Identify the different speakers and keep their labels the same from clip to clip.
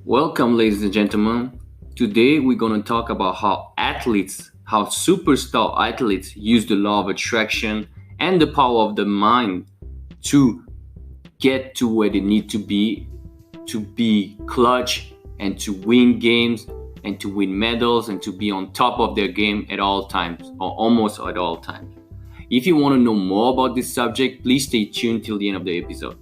Speaker 1: Welcome, ladies and gentlemen. Today we're going to talk about how superstar athletes use the law of attraction and the power of the mind to get to where they need to be clutch and to win games and to win medals and to be on top of their game at all times or almost at all times. If you want to know more about this subject, please stay tuned till the end of the episode.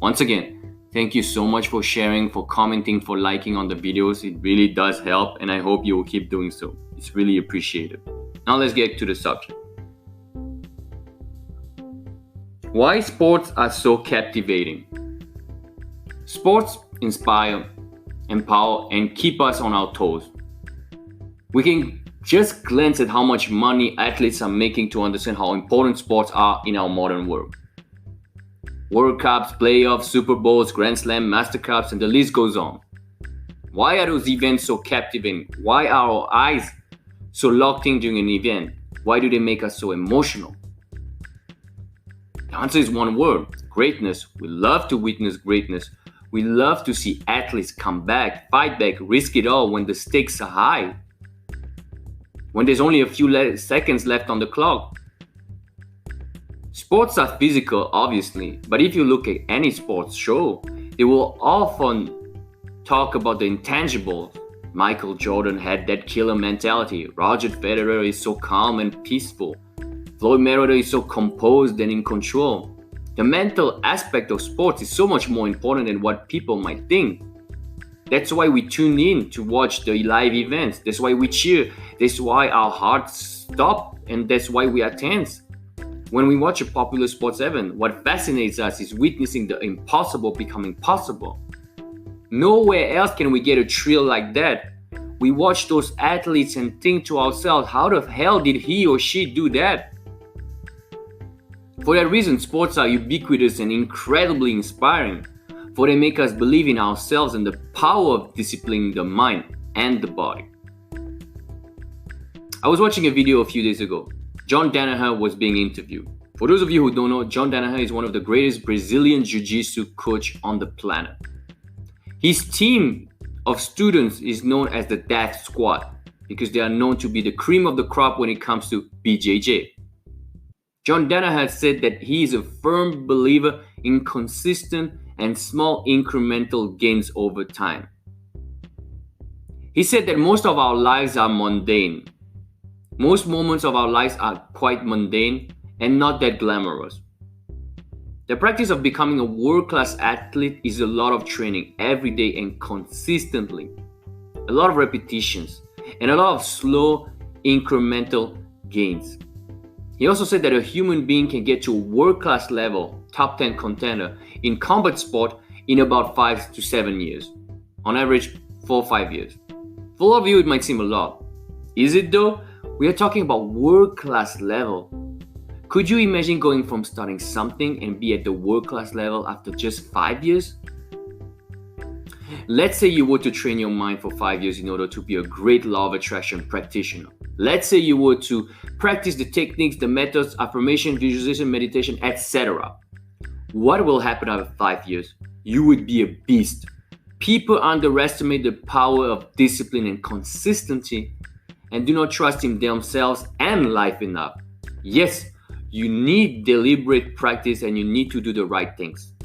Speaker 1: Once again, thank you so much for sharing, for commenting, for liking on the videos. It really does help, and I hope you will keep doing so. It's really appreciated. Now let's get to the subject. Why sports are so captivating? Sports inspire, empower, and keep us on our toes. We can just glance at how much money athletes are making to understand how important sports are in our modern world. World Cups, playoffs, Super Bowls, Grand Slam, Master Cups, and the list goes on. Why are those events so captivating? Why are our eyes so locked in during an event? Why do they make us so emotional? The answer is one word: greatness. We love to witness greatness. We love to see athletes come back, fight back, risk it all when the stakes are high. When there's only a few seconds left on the clock. Sports are physical, obviously, but if you look at any sports show, they will often talk about the intangibles. Michael Jordan had that killer mentality. Roger Federer is so calm and peaceful. Floyd Mayweather is so composed and in control. The mental aspect of sports is so much more important than what people might think. That's why we tune in to watch the live events. That's why we cheer. That's why our hearts stop, and that's why we are tense. When we watch a popular sports event, what fascinates us is witnessing the impossible becoming possible. Nowhere else can we get a thrill like that. We watch those athletes and think to ourselves, how the hell did he or she do that? For that reason, sports are ubiquitous and incredibly inspiring, for they make us believe in ourselves and the power of disciplining the mind and the body. I was watching a video a few days ago. John Danaher was being interviewed. For those of you who don't know, John Danaher is one of the greatest Brazilian Jiu-Jitsu coach on the planet. His team of students is known as the Death Squad because they are known to be the cream of the crop when it comes to BJJ. John Danaher said that he is a firm believer in consistent and small incremental gains over time. He said that most of our lives are mundane. Most moments of our lives are quite mundane and not that glamorous. The practice of becoming a world-class athlete is a lot of training every day and consistently, a lot of repetitions, and a lot of slow incremental gains. He also said that a human being can get to a world-class level, top 10 contender, in combat sport in about 5 to 7 years. On average, 4 or 5 years. For a lot of you, it might seem a lot. Is it though? We are talking about world-class level. Could you imagine going from starting something and be at the world-class level after just 5 years? Let's say you were to train your mind for 5 years in order to be a great law of attraction practitioner. Let's say you were to practice the techniques, the methods, affirmation, visualization, meditation, etc. What will happen after 5 years? You would be a beast. People underestimate the power of discipline and consistency and do not trust in themselves and life enough. Yes, you need deliberate practice and you need to do the right things.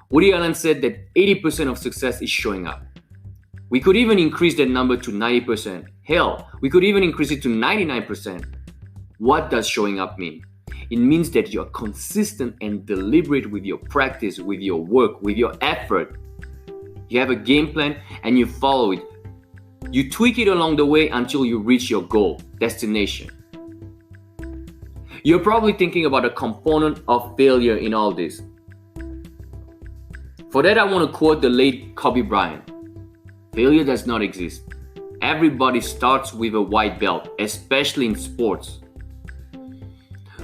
Speaker 1: Woody Allen said that 80% of success is showing up. We could even increase that number to 90%. Hell, we could even increase it to 99%. What does showing up mean? It means that you're consistent and deliberate with your practice, with your work, with your effort. You have a game plan and you follow it. You tweak it along the way until you reach your goal, destination. You're probably thinking about a component of failure in all this. For that, I want to quote the late Kobe Bryant. Failure does not exist. Everybody starts with a white belt, especially in sports.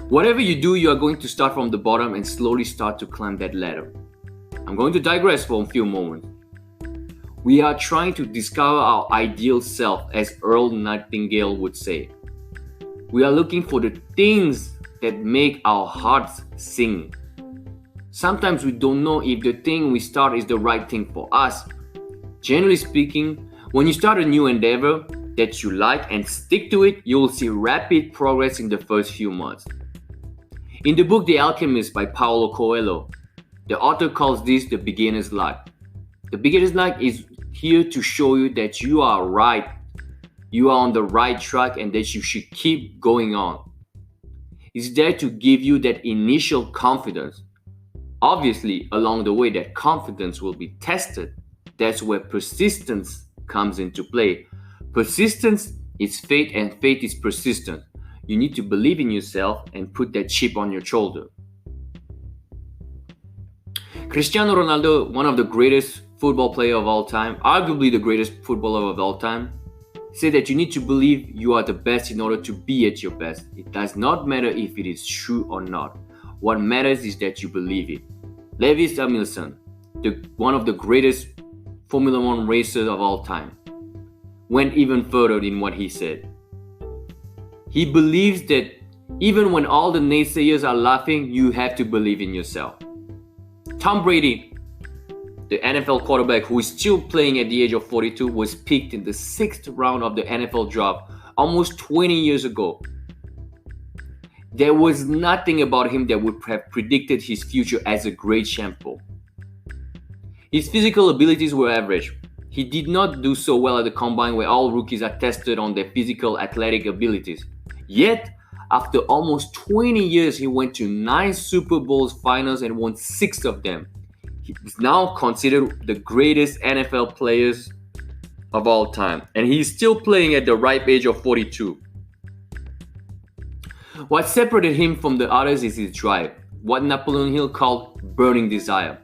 Speaker 1: Whatever you do, you are going to start from the bottom and slowly start to climb that ladder. I'm going to digress for a few moments. We are trying to discover our ideal self, as Earl Nightingale would say. We are looking for the things that make our hearts sing. Sometimes we don't know if the thing we start is the right thing for us. Generally speaking, when you start a new endeavor that you like and stick to it, you will see rapid progress in the first few months. In the book The Alchemist by Paulo Coelho, the author calls this the beginner's luck. The beginner's luck is here to show you that you are on the right track and that you should keep going on. It's there to give you that initial confidence. Obviously, along the way, that confidence will be tested. That's where persistence comes into play. Persistence is faith, and faith is persistent. You need to believe in yourself and put that chip on your shoulder. Cristiano Ronaldo, one of the greatest football players of all time, arguably the greatest footballer of all time, said that you need to believe you are the best in order to be at your best. It does not matter if it is true or not. What matters is that you believe it. Lewis Hamilton, one of the greatest Formula One racers of all time, went even further in what he said. He believes that even when all the naysayers are laughing, you have to believe in yourself. Tom Brady, the NFL quarterback who is still playing at the age of 42, was picked in the 6th round of the NFL draft almost 20 years ago. There was nothing about him that would have predicted his future as a great champion. His physical abilities were average. He did not do so well at the combine where all rookies are tested on their physical athletic abilities. Yet, after almost 20 years, he went to 9 Super Bowl finals and won 6 of them. He is now considered the greatest NFL players of all time, and he's still playing at the ripe age of 42. What separated him from the others is his drive, what Napoleon Hill called burning desire.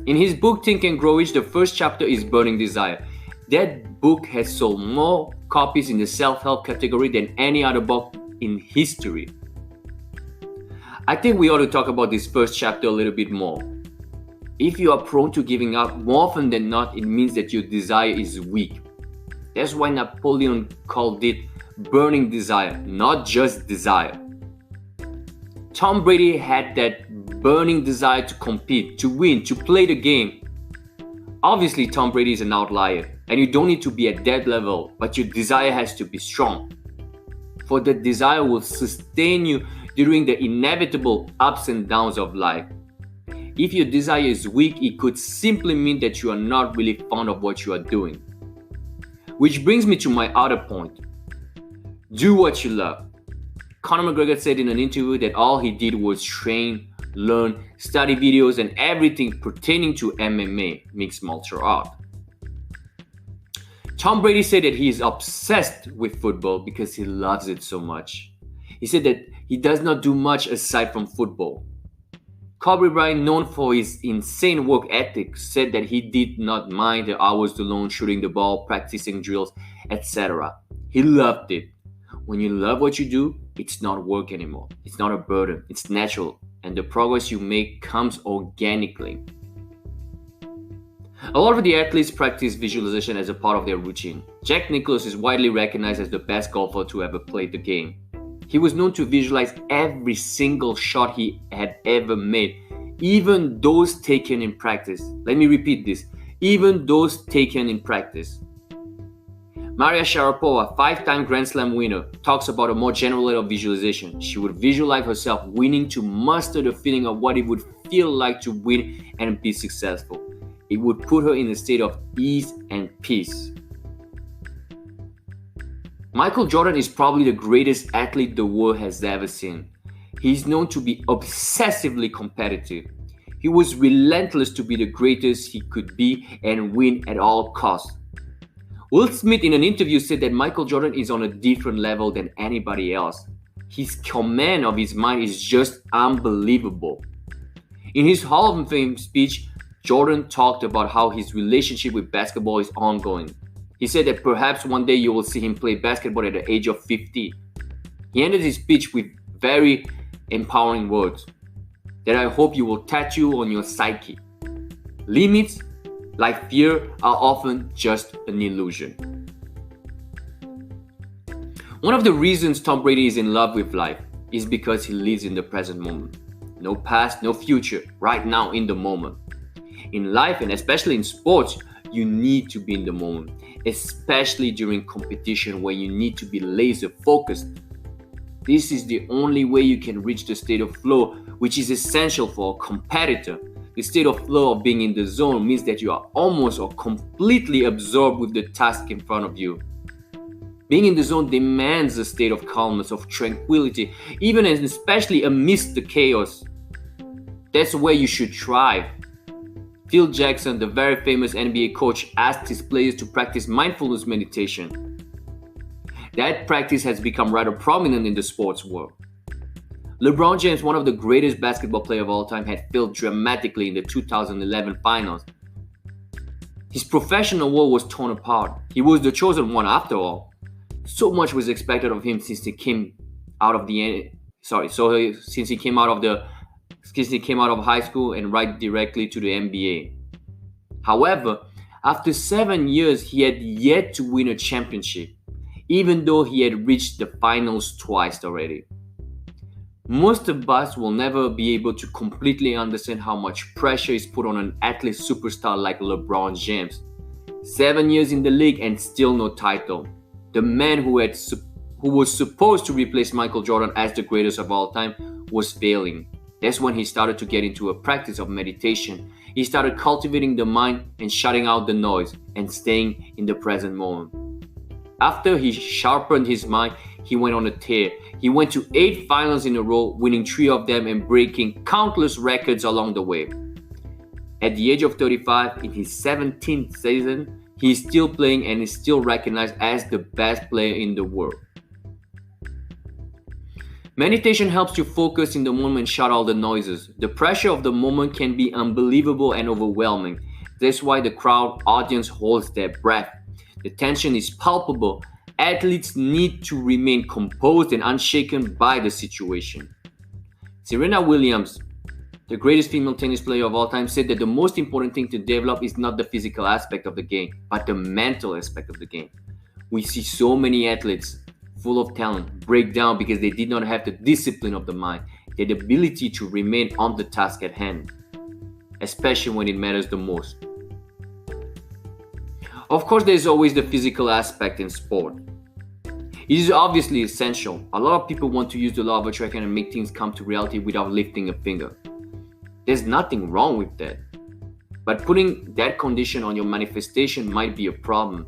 Speaker 1: In his book Think and Grow Rich, the first chapter is Burning Desire. That book has sold more copies in the self-help category than any other book in history. I think we ought to talk about this first chapter a little bit more. If you are prone to giving up, more often than not, it means that your desire is weak. That's why Napoleon called it burning desire, not just desire. Tom Brady had that burning desire to compete, to win, to play the game. Obviously, Tom Brady is an outlier, and you don't need to be at that level, but your desire has to be strong. For the desire will sustain you during the inevitable ups and downs of life. If your desire is weak, it could simply mean that you are not really fond of what you are doing. Which brings me to my other point. Do what you love. Conor McGregor said in an interview that all he did was train, learn, study videos, and everything pertaining to MMA, mixed martial art. Tom Brady said that he is obsessed with football because he loves it so much. He said that he does not do much aside from football. Kobe Bryant, known for his insane work ethic, said that he did not mind the hours alone shooting the ball, practicing drills, etc. He loved it. When you love what you do, it's not work anymore. It's not a burden. It's natural. And the progress you make comes organically. A lot of the athletes practice visualization as a part of their routine. Jack Nicklaus is widely recognized as the best golfer to ever play the game. He was known to visualize every single shot he had ever made, even those taken in practice. Let me repeat this. Even those taken in practice. Maria Sharapova, 5-time Grand Slam winner, talks about a more general level of visualization. She would visualize herself winning to master the feeling of what it would feel like to win and be successful. It would put her in a state of ease and peace. Michael Jordan is probably the greatest athlete the world has ever seen. He is known to be obsessively competitive. He was relentless to be the greatest he could be and win at all costs. Will Smith in an interview said that Michael Jordan is on a different level than anybody else. His command of his mind is just unbelievable. In his Hall of Fame speech, Jordan talked about how his relationship with basketball is ongoing. He said that perhaps one day you will see him play basketball at the age of 50. He ended his speech with very empowering words that I hope you will tattoo on your psyche. Limits, like fear, are often just an illusion. One of the reasons Tom Brady is in love with life is because he lives in the present moment. No past, no future, right now in the moment. In life, and especially in sports, you need to be in the moment, especially during competition where you need to be laser focused. This is the only way you can reach the state of flow, which is essential for a competitor. The state of flow of being in the zone means that you are almost or completely absorbed with the task in front of you. Being in the zone demands a state of calmness, of tranquility, even and especially amidst the chaos. That's where you should thrive. Phil Jackson, the very famous NBA coach, asked his players to practice mindfulness meditation. That practice has become rather prominent in the sports world. LeBron James, one of the greatest basketball players of all time, had failed dramatically in the 2011 finals. His professional world was torn apart. He was the chosen one after all. So much was expected of him since he came out of high school and right directly to the NBA. However, after 7 years, he had yet to win a championship, even though he had reached the finals twice already. Most of us will never be able to completely understand how much pressure is put on an athlete superstar like LeBron James. 7 years in the league and still no title. The man who was supposed to replace Michael Jordan as the greatest of all time was failing. That's when he started to get into a practice of meditation. He started cultivating the mind and shutting out the noise and staying in the present moment. After he sharpened his mind, he went on a tear. He went to 8 finals in a row, winning 3 of them and breaking countless records along the way. At the age of 35, in his 17th season, he is still playing and is still recognized as the best player in the world. Meditation helps you focus in the moment and shut all the noises. The pressure of the moment can be unbelievable and overwhelming. That's why the crowd audience holds their breath. The tension is palpable. Athletes need to remain composed and unshaken by the situation. Serena Williams, the greatest female tennis player of all time, said that the most important thing to develop is not the physical aspect of the game, but the mental aspect of the game. We see so many athletes full of talent break down because they did not have the discipline of the mind, the ability to remain on the task at hand, especially when it matters the most. Of course, there's always the physical aspect in sport. It is obviously essential. A lot of people want to use the law of attraction and make things come to reality without lifting a finger. There's nothing wrong with that. But putting that condition on your manifestation might be a problem.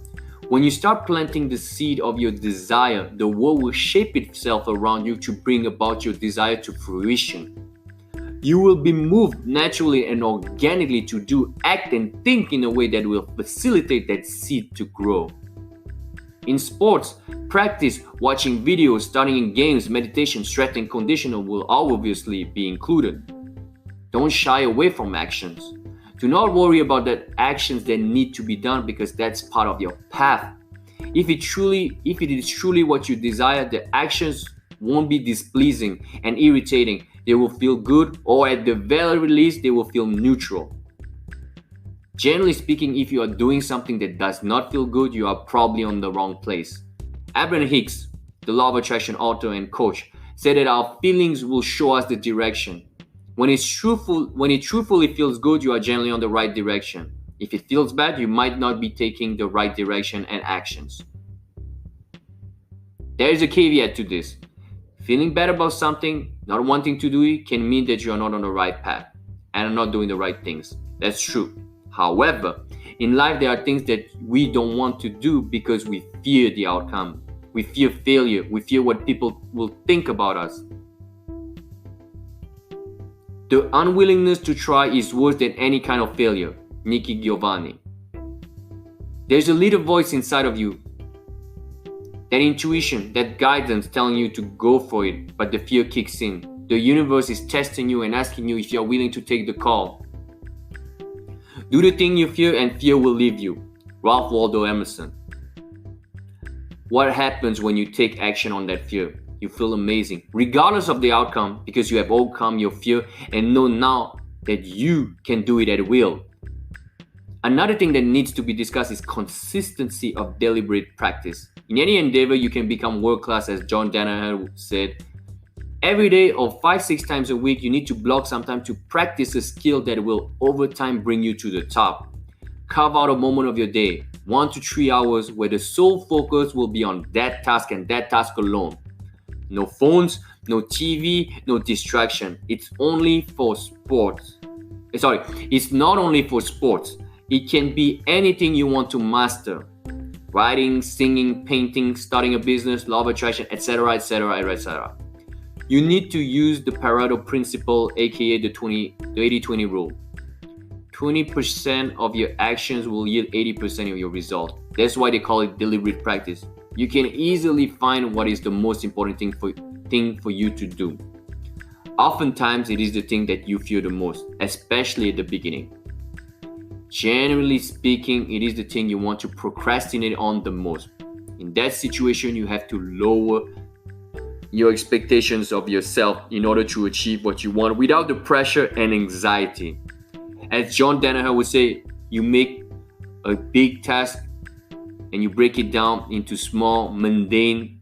Speaker 1: When you start planting the seed of your desire, the world will shape itself around you to bring about your desire to fruition. You will be moved naturally and organically to do, act, and think in a way that will facilitate that seed to grow. In sports, practice, watching videos, studying games, meditation, strength, and conditioning will obviously be included. Don't shy away from actions. Do not worry about the actions that need to be done because that's part of your path. If it is truly what you desire, the actions won't be displeasing and irritating. They will feel good, or at the very least, they will feel neutral. Generally speaking, if you are doing something that does not feel good, you are probably on the wrong place. Abraham Hicks, the Law of Attraction author and coach, said that our feelings will show us the direction. When it truthfully feels good, you are generally on the right direction. If it feels bad, you might not be taking the right direction and actions. There is a caveat to this. Feeling bad about something, not wanting to do it, can mean that you are not on the right path and are not doing the right things. That's true. However, in life there are things that we don't want to do because we fear the outcome. We fear failure. We fear what people will think about us. The unwillingness to try is worse than any kind of failure. Nikki Giovanni. There's a little voice inside of you, that intuition, that guidance telling you to go for it, but the fear kicks in. The universe is testing you and asking you if you're willing to take the call. Do the thing you fear and fear will leave you. Ralph Waldo Emerson. What happens when you take action on that fear? You feel amazing, regardless of the outcome, because you have overcome your fear and know now that you can do it at will. Another thing that needs to be discussed is consistency of deliberate practice. In any endeavor, you can become world-class, as John Danaher said. Every day or 5-6 times a week, you need to block some time to practice a skill that will over time bring you to the top. Carve out a moment of your day, 1 to 3 hours, where the sole focus will be on that task and that task alone. No phones, no TV, no distraction. It's only for sports. It's not only for sports. It can be anything you want to master. Writing, singing, painting, starting a business, law of attraction, etc., etc., etc. You need to use the Pareto principle, aka the 80-20 rule. 20% of your actions will yield 80% of your result. That's why they call it deliberate practice. You can easily find what is the most important thing for you to do. Oftentimes, it is the thing that you fear the most, especially at the beginning. Generally speaking, it is the thing you want to procrastinate on the most. In that situation, you have to lower your expectations of yourself in order to achieve what you want without the pressure and anxiety. As John Danaher would say, you make a big task and you break it down into small, mundane,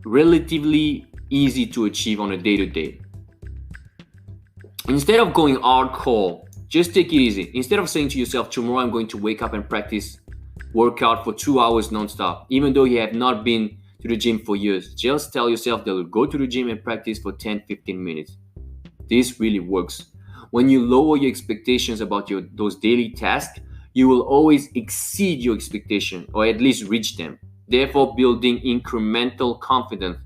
Speaker 1: relatively easy to achieve on a day-to-day. Instead of going hardcore, just take it easy. Instead of saying to yourself, tomorrow I'm going to wake up and practice workout for 2 hours non-stop, even though you have not been to the gym for years, just tell yourself that you'll go to the gym and practice for 10-15 minutes. This really works. When you lower your expectations about those daily tasks, you will always exceed your expectation or at least reach them, therefore building incremental confidence.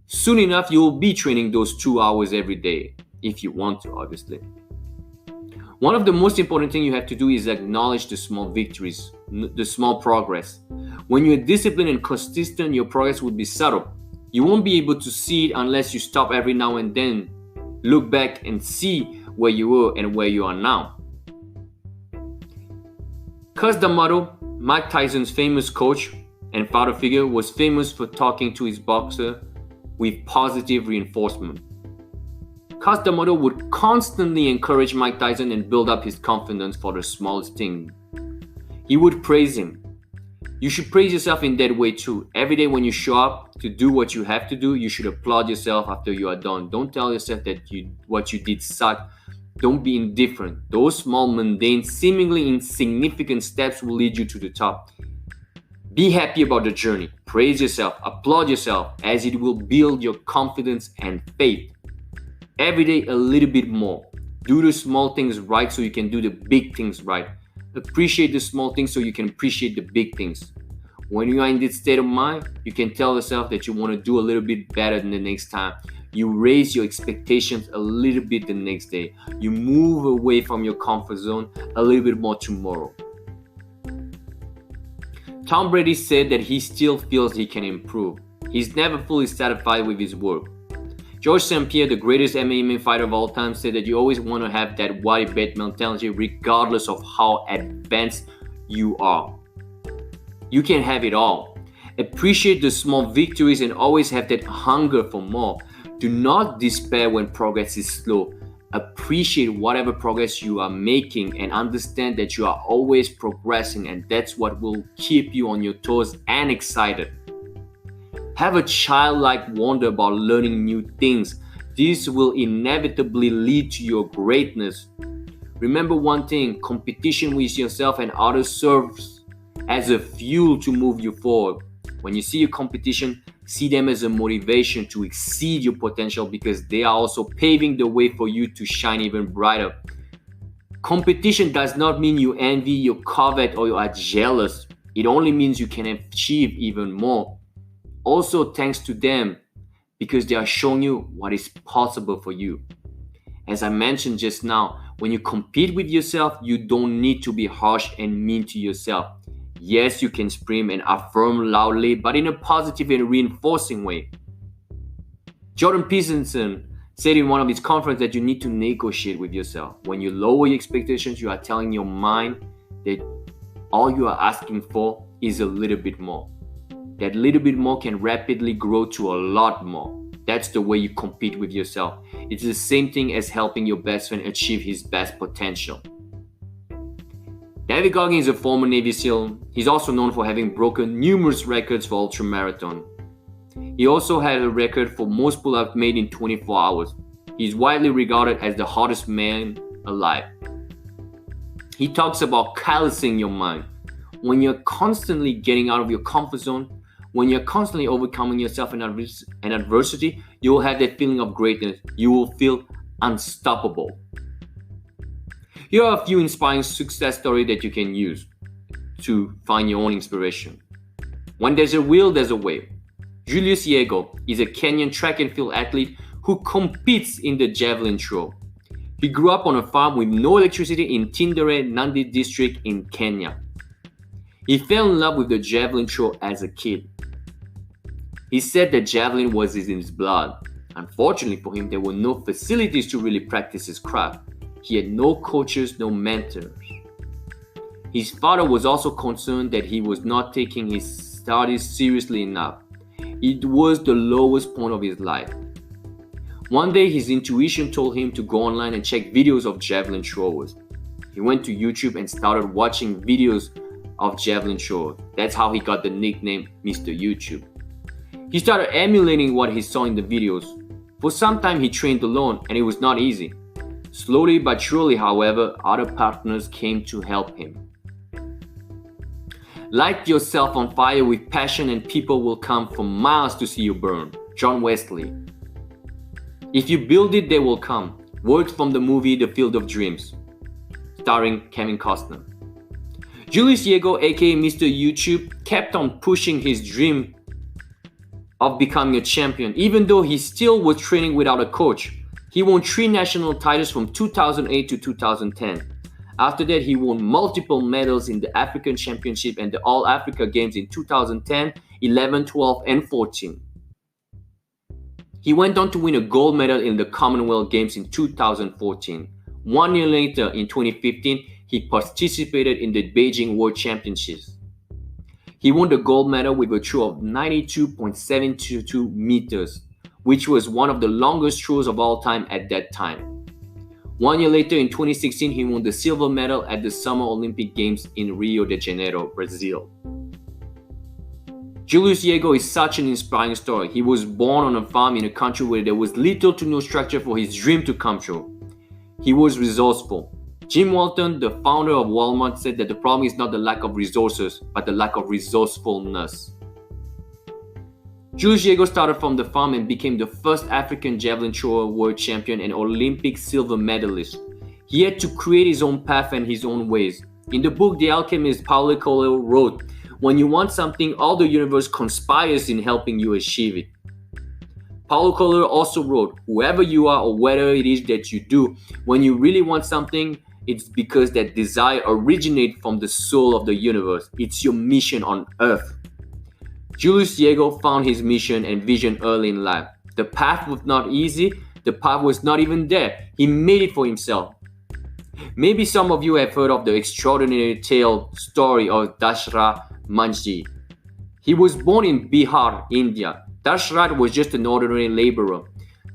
Speaker 1: Soon enough, you will be training those 2 hours every day, if you want to, obviously. One of the most important things you have to do is acknowledge the small victories, the small progress. When you're disciplined and consistent, your progress will be subtle. You won't be able to see it unless you stop every now and then, look back and see where you were and where you are now. Cus D'Amato, Mike Tyson's famous coach and father figure, was famous for talking to his boxer with positive reinforcement. Cus D'Amato would constantly encourage Mike Tyson and build up his confidence for the smallest thing. He would praise him. You should praise yourself in that way too. Every day when you show up to do what you have to do, you should applaud yourself after you are done. Don't tell yourself that what you did sucked. Don't be indifferent. Those small, mundane, seemingly insignificant steps will lead you to the top. Be happy about the journey. Praise yourself. Applaud yourself, as it will build your confidence and faith. Every day a little bit more. Do the small things right so you can do the big things right. Appreciate the small things so you can appreciate the big things. When you are in this state of mind, you can tell yourself that you want to do a little bit better than the next time. You raise your expectations a little bit the next day. You move away from your comfort zone a little bit more tomorrow. Tom Brady said that he still feels he can improve. He's never fully satisfied with his work. George St. Pierre, the greatest MMA fighter of all time, said that you always want to have that white belt mentality regardless of how advanced you are. You can have it all. Appreciate the small victories and always have that hunger for more. Do not despair when progress is slow. Appreciate whatever progress you are making and understand that you are always progressing, and that's what will keep you on your toes and excited. Have a childlike wonder about learning new things. This will inevitably lead to your greatness. Remember one thing, competition with yourself and others serves as a fuel to move you forward. When you see your competition, see them as a motivation to exceed your potential, because they are also paving the way for you to shine even brighter. Competition does not mean you envy, you covet, or you are jealous. It only means you can achieve even more. Also, thanks to them, because they are showing you what is possible for you. As I mentioned just now, when you compete with yourself, you don't need to be harsh and mean to yourself. Yes, you can scream and affirm loudly, but in a positive and reinforcing way. Jordan Peterson said in one of his conferences that you need to negotiate with yourself. When you lower your expectations, you are telling your mind that all you are asking for is a little bit more. That little bit more can rapidly grow to a lot more. That's the way you compete with yourself. It's the same thing as helping your best friend achieve his best potential. David Goggins is a former Navy SEAL. He's also known for having broken numerous records for ultramarathon. He also had a record for most pull-ups made in 24 hours. He's widely regarded as the hardest man alive. He talks about callousing your mind. When you're constantly getting out of your comfort zone, when you're constantly overcoming yourself in adversity, you will have that feeling of greatness. You will feel unstoppable. Here are a few inspiring success stories that you can use to find your own inspiration. When there's a will, there's a way. Julius Yego is a Kenyan track and field athlete who competes in the javelin throw. He grew up on a farm with no electricity in Tindere, Nandi district in Kenya. He fell in love with the javelin throw as a kid. He said that javelin was in his blood. Unfortunately for him, there were no facilities to really practice his craft. He had no coaches, no mentors. His father was also concerned that he was not taking his studies seriously enough. It was the lowest point of his life. One day, his intuition told him to go online and check videos of javelin throwers. He went to YouTube and started watching videos of javelin throwers. That's how he got the nickname Mr. YouTube. He started emulating what he saw in the videos. For some time, he trained alone, and it was not easy. Slowly but surely, however, other partners came to help him. Light yourself on fire with passion and people will come from miles to see you burn. John Wesley. If you build it, they will come. Words from the movie The Field of Dreams, starring Kevin Costner. Julius Yego, aka Mr. YouTube, kept on pushing his dream of becoming a champion, even though he still was training without a coach. He won 3 national titles from 2008 to 2010. After that, he won multiple medals in the African Championship and the All Africa Games in 2010, 11, 12, and 14. He went on to win a gold medal in the Commonwealth Games in 2014. 1 year later, in 2015, he participated in the Beijing World Championships. He won the gold medal with a throw of 92.722 meters, which was one of the longest throws of all time at that time. 1 year later, in 2016, he won the silver medal at the Summer Olympic Games in Rio de Janeiro, Brazil. Julius Yego is such an inspiring story. He was born on a farm in a country where there was little to no structure for his dream to come true. He was resourceful. Jim Walton, the founder of Walmart, said that the problem is not the lack of resources, but the lack of resourcefulness. Julius Yego started from the farm and became the first African javelin thrower world champion and Olympic silver medalist. He had to create his own path and his own ways. In the book The Alchemist, Paulo Coelho wrote, "When you want something, all the universe conspires in helping you achieve it." Paulo Coelho also wrote, "Whoever you are or whatever it is that you do, when you really want something, it's because that desire originates from the soul of the universe. It's your mission on earth." Julius Yego found his mission and vision early in life. The path was not easy. The path was not even there. He made it for himself. Maybe some of you have heard of the extraordinary story of Dashrath Manjhi. He was born in Bihar, India. Dashrath was just an ordinary laborer.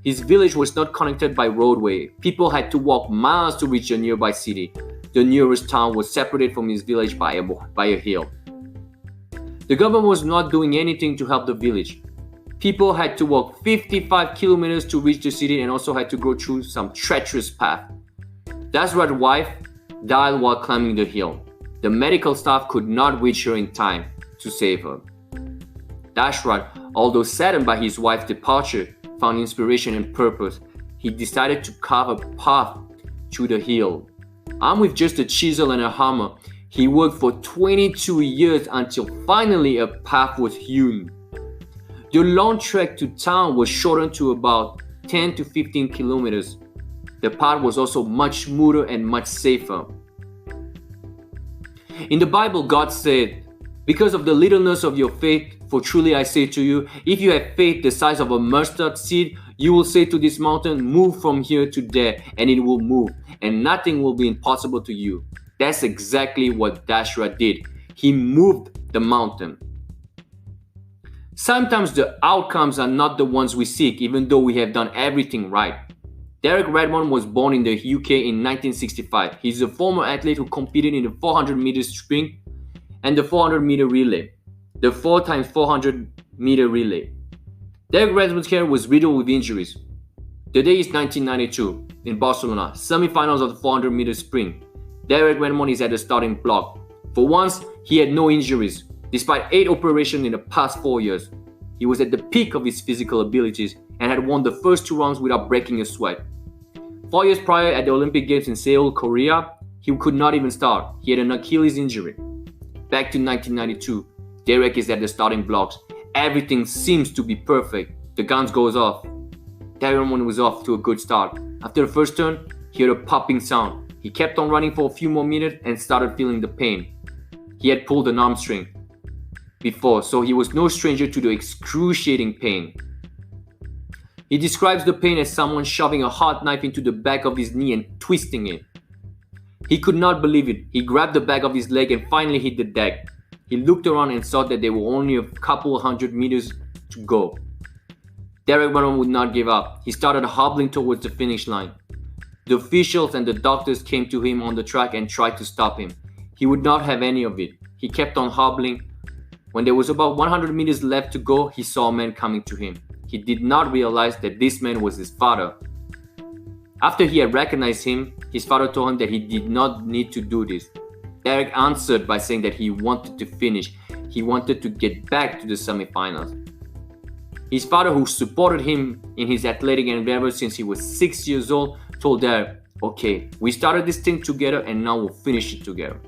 Speaker 1: His village was not connected by roadway. People had to walk miles to reach a nearby city. The nearest town was separated from his village by a hill. The government was not doing anything to help the village. People had to walk 55 kilometers to reach the city and also had to go through some treacherous path. Dashrath's wife died while climbing the hill. The medical staff could not reach her in time to save her. Dashrath, although saddened by his wife's departure, found inspiration and purpose. He decided to carve a path through the hill. Armed with just a chisel and a hammer, he worked for 22 years until finally a path was hewn. The long trek to town was shortened to about 10 to 15 kilometers. The path was also much smoother and much safer. In the Bible, God said, "Because of the littleness of your faith, for truly I say to you, if you have faith the size of a mustard seed, you will say to this mountain, 'Move from here to there,' and it will move, and nothing will be impossible to you." That's exactly what Dashrath did. He moved the mountain. Sometimes the outcomes are not the ones we seek, even though we have done everything right. Derek Redmond was born in the UK in 1965. He's a former athlete who competed in the 400 meter sprint and the 400 meter relay, the 4x400 meter relay. Derek Redmond's career was riddled with injuries. The day is 1992 in Barcelona, semi-finals of the 400 meter sprint. Derek Redmond is at the starting block. For once, he had no injuries. Despite 8 operations in the past 4 years, he was at the peak of his physical abilities and had won the first 2 rounds without breaking a sweat. 4 years prior at the Olympic Games in Seoul, Korea, he could not even start. He had an Achilles injury. Back to 1992, Derek is at the starting blocks. Everything seems to be perfect. The guns goes off. Derek Redmond was off to a good start. After the first turn, he heard a popping sound. He kept on running for a few more minutes and started feeling the pain. He had pulled an hamstring before, so he was no stranger to the excruciating pain. He describes the pain as someone shoving a hot knife into the back of his knee and twisting it. He could not believe it. He grabbed the back of his leg and finally hit the deck. He looked around and saw that there were only a couple 100 meters to go. Derek Redmond would not give up. He started hobbling towards the finish line. The officials and the doctors came to him on the track and tried to stop him. He would not have any of it. He kept on hobbling. When there was about 100 meters left to go, he saw a man coming to him. He did not realize that this man was his father. After he had recognized him, his father told him that he did not need to do this. Derek answered by saying that he wanted to finish. He wanted to get back to the semifinals. His father, who supported him in his athletic endeavors since he was 6 years old, told Derek, "Okay, we started this thing together and now we'll finish it together."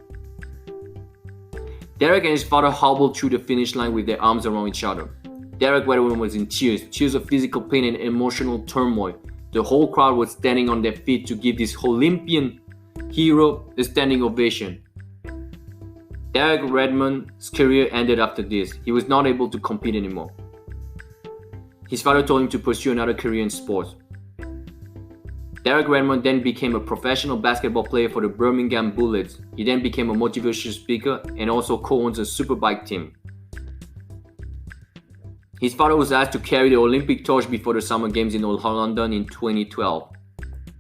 Speaker 1: Derek and his father hobbled through the finish line with their arms around each other. Derek Redmond was in tears of physical pain and emotional turmoil. The whole crowd was standing on their feet to give this Olympian hero a standing ovation. Derek Redmond's career ended after this. He was not able to compete anymore. His father told him to pursue another career in sports. Derek Redmond then became a professional basketball player for the Birmingham Bullets. He then became a motivational speaker and also co-owns a superbike team. His father was asked to carry the Olympic torch before the Summer Games in London in 2012.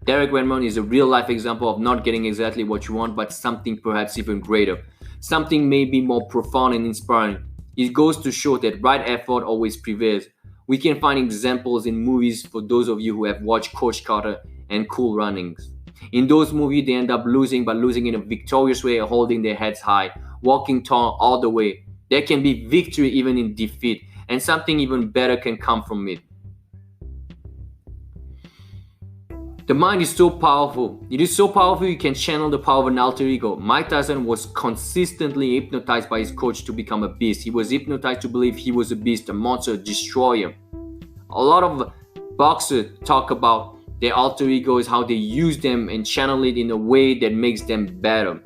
Speaker 1: Derek Redmond is a real-life example of not getting exactly what you want, but something perhaps even greater. Something maybe more profound and inspiring. It goes to show that right effort always prevails. We can find examples in movies for those of you who have watched Coach Carter and Cool Runnings. In those movies, they end up losing, but losing in a victorious way, holding their heads high, walking tall all the way. There can be victory even in defeat, and something even better can come from it. The mind is so powerful. It is so powerful you can channel the power of an alter ego. Mike Tyson was consistently hypnotized by his coach to become a beast. He was hypnotized to believe he was a beast, a monster, a destroyer. A lot of boxers talk about their alter egos, how they use them and channel it in a way that makes them better.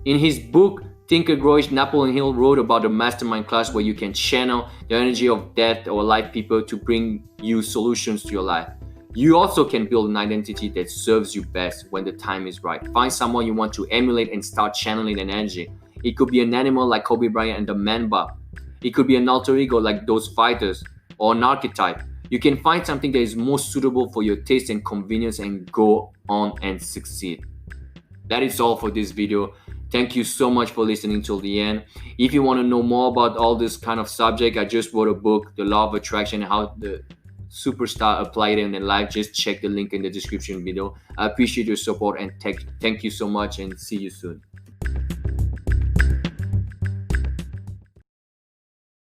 Speaker 1: In his book, Think and Grow Rich, Napoleon Hill wrote about the mastermind class where you can channel the energy of dead or alive people to bring you solutions to your life. You also can build an identity that serves you best when the time is right. Find someone you want to emulate and start channeling an energy. It could be an animal like Kobe Bryant and the Mamba. It could be an alter ego like those fighters, or an archetype. You can find something that is most suitable for your taste and convenience and go on and succeed. That is all for this video. Thank you so much for listening till the end. If you want to know more about all this kind of subject, I just wrote a book, The Law of Attraction, how the superstar applied it in their life. Just check the link in the description below. I appreciate your support and thank you so much and see you soon.